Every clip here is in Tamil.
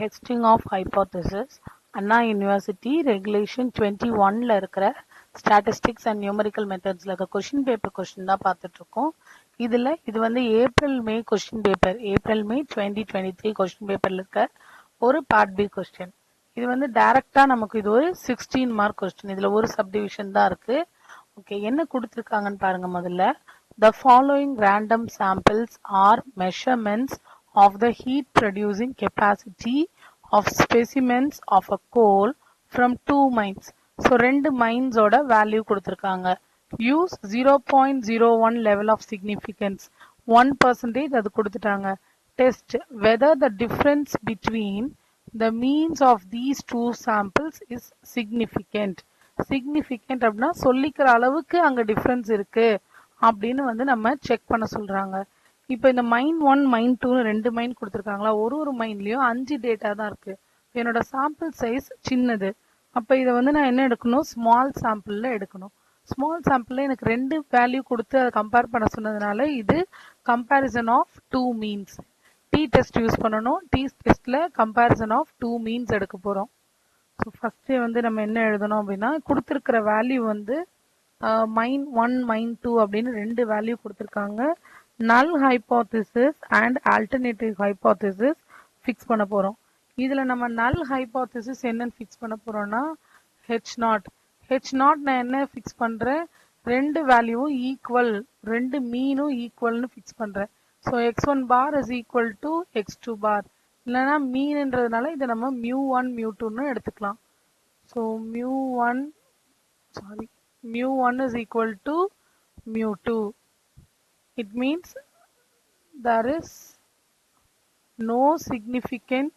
Testing of hypothesis Anna university regulation 21ல இருக்கிற ஸ்டாட்டிஸ்டிக்ஸ் அண்ட் நியூமரிக்கல் மெத்தட்ஸ்ல இருக்க கொஸ்டின் பேப்பர் கொஸ்டின் தான் பார்த்துட்டு இருக்கோம். இது வந்து April May question paper, April May 2023 question பேப்பர்ல இருக்க ஒரு பார்ட் பி கொஸ்டின். இது வந்து டைரக்டா நமக்கு இது ஒரு 16 மார்க் கொஸ்டின். இதுல ஒரு சப்டிவிஷன் தான் இருக்கு. ஓகே, என்ன கொடுத்துருக்காங்கன்னு பாருங்க. முதல்ல the following random samples are measurements of the heat producing capacity of specimens of a coal from two mines. So ரெண்டு mines ஓட value கொடுத்திருக்காங்க. Use 0.01 level of significance 1% அது கொடுத்துட்டாங்க. Test whether the difference between the means of these two samples is significant. Significant அப்படின்னா சொல்லிக்கிற அளவுக்கு அங்க டிஃபரன்ஸ் இருக்கு அப்படின்னு வந்து நம்ம செக் பண்ண சொல்றாங்க. இப்போ இந்த மைன் 1 மைன் 2 ரெண்டு மைன் கொடுத்துருக்காங்களா, ஒரு மைன்லயும் 5 டேட்டா தான் இருக்கு. என்னோட சாம்பிள் சைஸ் சின்னது. அப்ப இதை வந்து நான் என்ன எடுக்கணும், ஸ்மால் சாம்பிள்ல எடுக்கணும். ஸ்மால் சாம்பிள்ல எனக்கு ரெண்டு வேல்யூ கொடுத்து அதை கம்பேர் பண்ண சொன்னதுனால இது comparison of two means. T test use பண்ணணும். டி டெஸ்ட்ல கம்பேரிசன் ஆஃப் டூ மீன்ஸ் எடுக்க போறோம். ஸோ ஃபர்ஸ்ட் வந்து நம்ம என்ன எழுதணும் அப்படின்னா, கொடுத்துருக்கிற வேல்யூ வந்து மைன் 1 மைன் 2 அப்படின்னு ரெண்டு வேல்யூ கொடுத்துருக்காங்க. நல் hypothesis and alternative hypothesis fix பண்ண போறோம். இதுல நம்ம நல் ஹைபோதிசிஸ் என்னன்னு ஃபிக்ஸ் பண்ண போறோம்னா H0. H0 நான் என்ன ஃபிக்ஸ் பண்றேன், ரெண்டு வேல்யூவும் ஈக்குவல், ரெண்டு மீனும் ஈக்குவல்னு ஃபிக்ஸ் பண்றேன். So x1 bar is equal to x2 bar. இல்லைன்னா மீன்ன்றதுனால இதை நம்ம μ1 μ2ன்னு எடுத்துக்கலாம். So μ1 is equal to μ2. It means there is no significant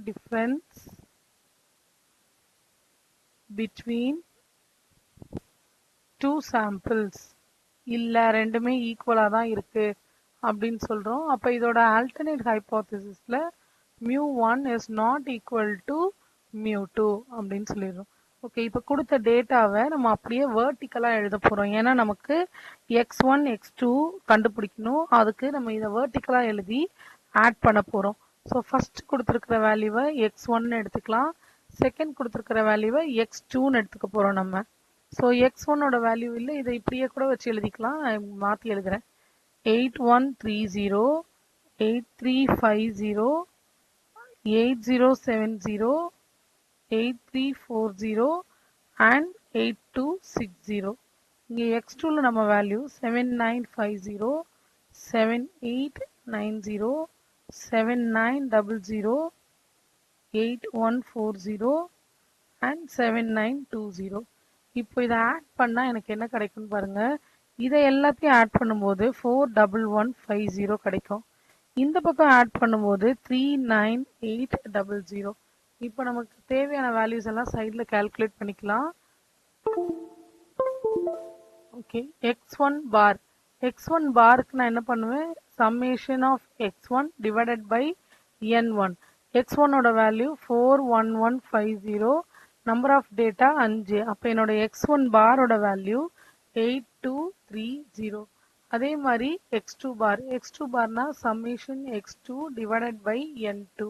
difference between two samples. இல்ல ரெண்டுமே ஈக்குவலா தான் இருக்கு அப்படின்னு சொல்றோம். அப்ப இதோட alternate ஹைபோதிசிஸ்ல μ1 is not equal to μ2 அப்படின்னு சொல்லிடுறோம். ஓகே, இப்ப கொடுத்த டேட்டாவை நம்ம அப்படியே வேர்டிக்கலா எழுத போறோம். ஏன்னா நமக்கு x1 x2 கண்டுபிடிக்கணும். அதுக்கு நம்ம இதை வேர்டிக்கலா எழுதி ஆட் பண்ண போறோம். ஸோ ஃபர்ஸ்ட் கொடுத்துருக்கிற வேல்யூவை x1 எடுத்துக்கலாம். செகண்ட் கொடுத்துருக்கிற வேல்யூவை x2ன்னு எடுத்துக்க போறோம் நம்ம. ஸோ x1ஓட வேல்யூ இல்லை, இதை இப்படியே கூட வச்சு எழுதிக்கலாம். மாத்தி எழுதுறேன். 8130 8350 8070 8340 and 8260. இங்க x2ல நம்ம வேல்யூ 7950 7890 7900 8140 and 7920. இப்போ இதை ஆட் பண்ணா எனக்கு என்ன கிடைக்கும்னு பாருங்க. இதை எல்லாத்தையும் ஆட் பண்ணும்போது 41150 கிடைக்கும். இந்த பக்கம் ஆட் பண்ணும்போது 39800. இப்போ நமக்கு தேவையான வேல்யூஸ் எல்லாம் சைட்ல கால்குலேட் பண்ணிக்கலாம். Okay, x1 bar. x1 பாருக்கு நான் என்ன பண்ணுவேன், summation of x1 divided by n1. x1ஓட வேல்யூ 41150, நம்பர் ஆஃப் டேட்டா 5. அப்ப என்னோட x1 பாரோட வேல்யூ 8230. அதே மாதிரி x2 பார். x2 பார்னா summation x2 divided by n2.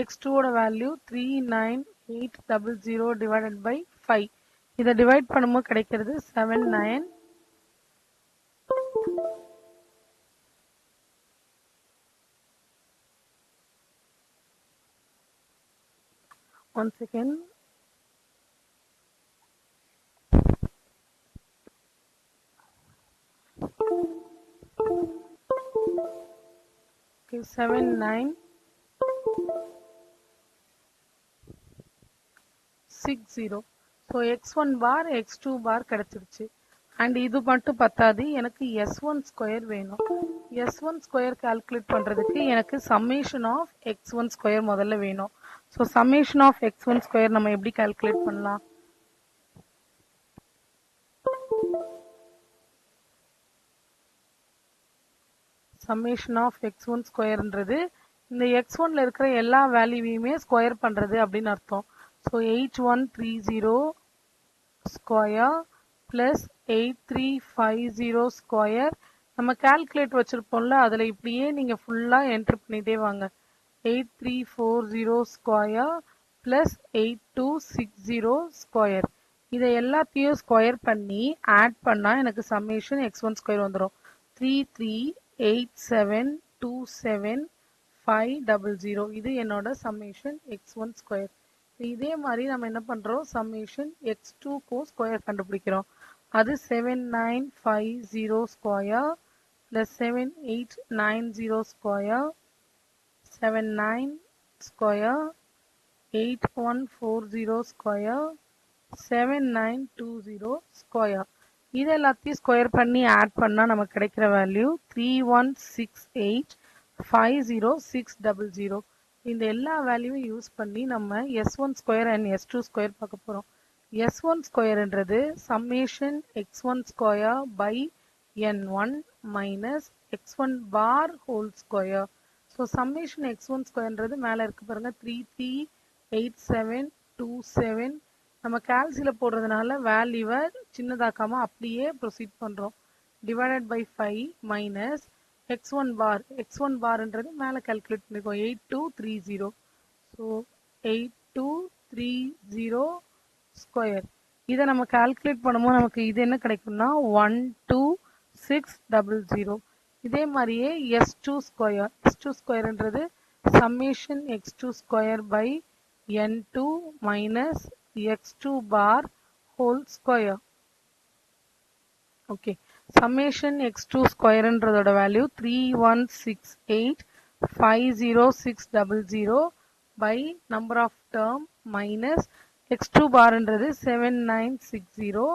x2ஓட வேல்யூ 39800 டிவைடட் பை 5. இதை டிவைட் பண்ணும்போது கிடைக்கிறது 79. One second. Okay, 7960. So x1 பார் x2 பார் கிடைச்சிருச்சு. அண்ட் இது மட்டும் பத்தாது, எனக்கு s1 ஸ்கொயர் வேணும். s1 ஸ்கொயர் கால்குலேட் பண்றதுக்கு எனக்கு சம்மேஷன் ஆஃப் x1 ஸ்கொயர் முதல்ல வேணும். So summation of x1 square நம்ம எப்படி கால்குலேட் பண்ணலாம், சம்மேஷன் ஆஃப் x1 ஸ்கொயர்ன்றது இந்த x1ல இருக்கிற எல்லா வேல்யூவையுமே ஸ்கொயர் பண்றது அப்படின்னு அர்த்தம். So 8130 square plus 8350 square. நம்ம கால்குலேட் வச்சிருப்போம்ல, அதில் இப்படியே நீங்கள் ஃபுல்லாக என்ட்ரு பண்ணிட்டே வாங்க. 8340 ஸ்கொயர் ப்ளஸ் 8260 ஸ்கொயர். இதை எல்லாத்தையும் ஸ்கொயர் பண்ணி ஆட் பண்ணால் எனக்கு சம்மேஷன் x1 ஸ்கொயர் வந்துடும். 338727 இது என்னோட சம்மேஷன் x1 ஸ்கொயர். இதே மாதிரி நம்ம என்ன பண்ணுறோம், சம்மேஷன் x2க்கும் ஸ்கொயர் கண்டுபிடிக்கிறோம். அது 7950 square plus 7890 square 79 square 8140 square 7920 square. இது எல்லாத்தையும் ஸ்கொயர் பண்ணி ஆட் பண்ணா நமக்கு கிடைக்கிற வேல்யூ 316850600. இந்த எல்லா வேல்யூவும் யூஸ் பண்ணி நம்ம S1 square and S2 square பார்க்க போறோம். S1 ஸ்கொயர்ன்றது summation x1 square by n1 minus x1 bar whole square. So summation x1 squareன்றது மேல இருக்கு பாருங்க 338727. நம்ம கால்சில போடுறதுனால வேல்யூவை சின்னதாக்காம அப்படியே ப்ரொசீட் பண்றோம். Divided by 5 minus x1 bar. x1 பார்ன்றது மேல கால்குலேட் பண்ணிருக்கோம் 8230. So 8230 square. இதை நம்ம கால்குலேட் பண்ணும்போது நமக்கு இது என்ன கிடைக்கும்னா 12600. இதே மாதிரியே S2 ஸ்கொயர். S2 ஸ்கொயர்ன்றது summation x2 square by n2 minus x2 bar whole square. Okay, summation x2 ஸ்கொயர்ன்றதோட value 316850600 by number of term minus x2 பார்ன்றது 7960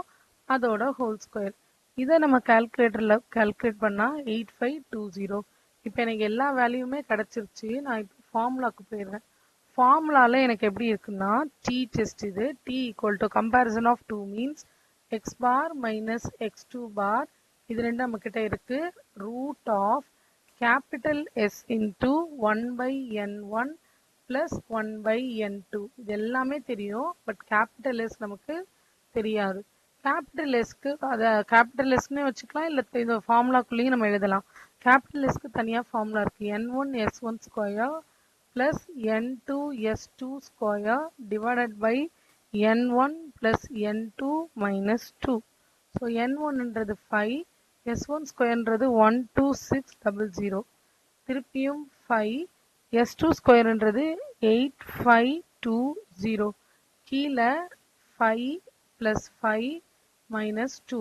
அதோட ஹோல் ஸ்கொயர். இதை நம்ம கால்குலேட்டரில் கால்குலேட் பண்ணால் 8520. இப்போ எனக்கு எல்லா வேல்யூமே கிடச்சிருச்சு. நான் இப்போ ஃபார்முலாவுக்கு போயிடுறேன். ஃபார்முலாவில் எனக்கு எப்படி இருக்குன்னா டி டெஸ்ட். இது T equal to comparison of 2 means X bar minus x2 bar. இது ரெண்டு நம்மக்கிட்ட இருக்கு. Root of capital S into 1/n1 plus 1/n2. இது எல்லாமே தெரியும், பட் கேபிட்டல் எஸ் நமக்கு தெரியாது. கேபிட்டல் எஸ்க்கு அதை கேபிட்டல் எஸ்க்குன்னே வச்சுக்கலாம், இல்லை இந்த ஃபார்முலாக்குள்ளேயும் நம்ம எழுதலாம். கேபிட்டல் எஸ்க்கு தனியாக ஃபார்முலா இருக்குது. n1 s1 square plus n2 s2 square divided by n1 plus n2 minus 2. So n1ன்றது 5, s1 ஸ்கொயர்ன்றது 12600. திருப்பியும் 5, S2 ஸ்கொயர்ன்றது 8520. கீழே 5 ப்ளஸ் 5 மைனஸ் 2.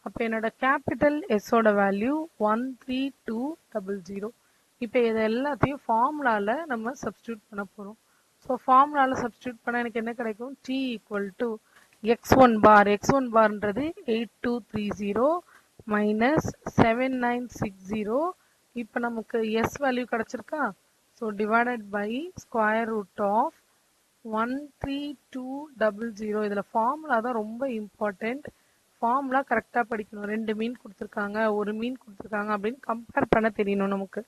அப்போ என்னோட கேபிட்டல் எஸ்ஸோட வேல்யூ 13200. இப்போ இது எல்லாத்தையும் ஃபார்முலாவில் நம்ம சப்ஸ்டியூட் பண்ண போகிறோம். ஸோ ஃபார்முலாவில் சப்ஸ்டியூட் பண்ணால் எனக்கு என்ன கிடைக்கும், T equal to x1 bar. x1 பார்ன்றது 8230 மைனஸ் 7960. இப்போ நமக்கு எஸ் வேல்யூ கிடச்சிருக்கா. So divided by square root of 13200. இதில் ஃபார்முலா தான் ரொம்ப இம்பார்ட்டண்ட். ஃபார்முலா கரெக்டாக படிக்கணும். 2 மீன் கொடுத்துருக்காங்க, 1 மீன் கொடுத்துருக்காங்க அப்படின்னு கம்பேர் பண்ண தெரியணும் நமக்கு.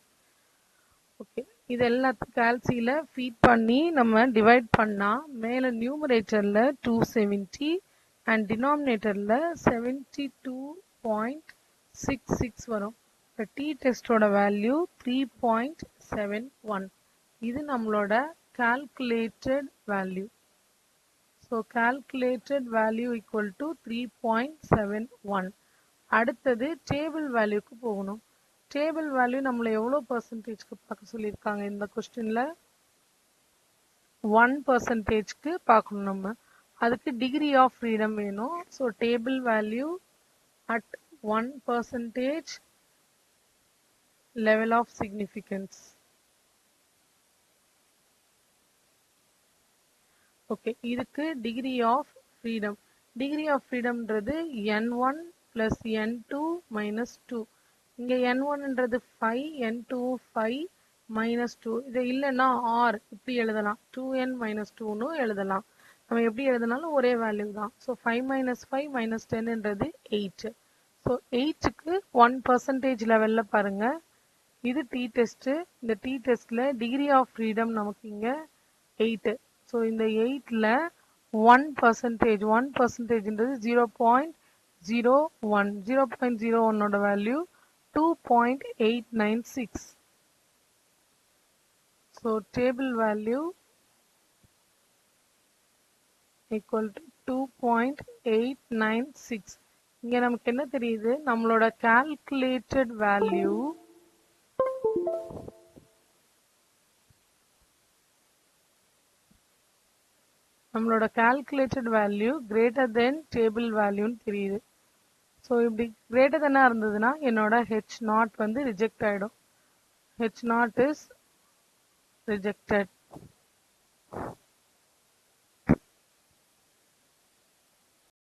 ஓகே, இது எல்லாத்தையும் கால்சியில் ஃபீட் பண்ணி நம்ம டிவைட் பண்ணால் மேலே நியூமரேட்டரில் 270 அண்ட் டினாமினேட்டரில் 72.66 வரும். இப்போ டி டெஸ்டோட வேல்யூ 3.71. இது நம்மளோட calculated value. So calculated value equal to 3.71. அடுத்தது டேபிள் வேல்யூக்கு போகணும். டேபிள் வேல்யூ நம்மளை எவ்வளோ பர்சன்டேஜ்க்கு பார்க்க சொல்லியிருக்காங்க இந்த கொஸ்டின்ல, 1%க்கு பார்க்கணும் நம்ம. அதுக்கு டிகிரி ஆஃப் ஃப்ரீடம் வேணும். So table value at 1% level of significance. Okay, இதுக்கு degree of freedom. Degree of ஃப்ரீடம்ன்றது n1 ப்ளஸ் n2 மைனஸ் 2. இங்கே n1ன்றது 5, n2 5 மைனஸ் 2. இது இல்லைன்னா ஆர் இப்படி எழுதலாம், 2n மைனஸ் 2ன்னு எழுதலாம். நம்ம எப்படி எழுதினாலும் ஒரே வேல்யூ தான். ஸோ 5 மைனஸ் 5 மைனஸ் 10ன்றது 8. ஸோ 8க்கு 1% லெவலில் பாருங்கள். இது டி டெஸ்ட்டு. இந்த டி டெஸ்ட்டில் டிகிரி ஆஃப் ஃப்ரீடம் நமக்கு இங்கே 8. ஸோ இந்த 8ல் 1%, 1%ன்றது 0.01. 0.01ஓட value 2.896. So table value equal to 2.896. இங்க நமக்கு என்ன தெரியுது, நம்மளோட calculated value greater than table value தெரியுது. ஸோ இப்படி greater than இருந்ததுன்னா என்னோட H0 வந்து ரிஜெக்ட் ஆயிடும். H0 is rejected.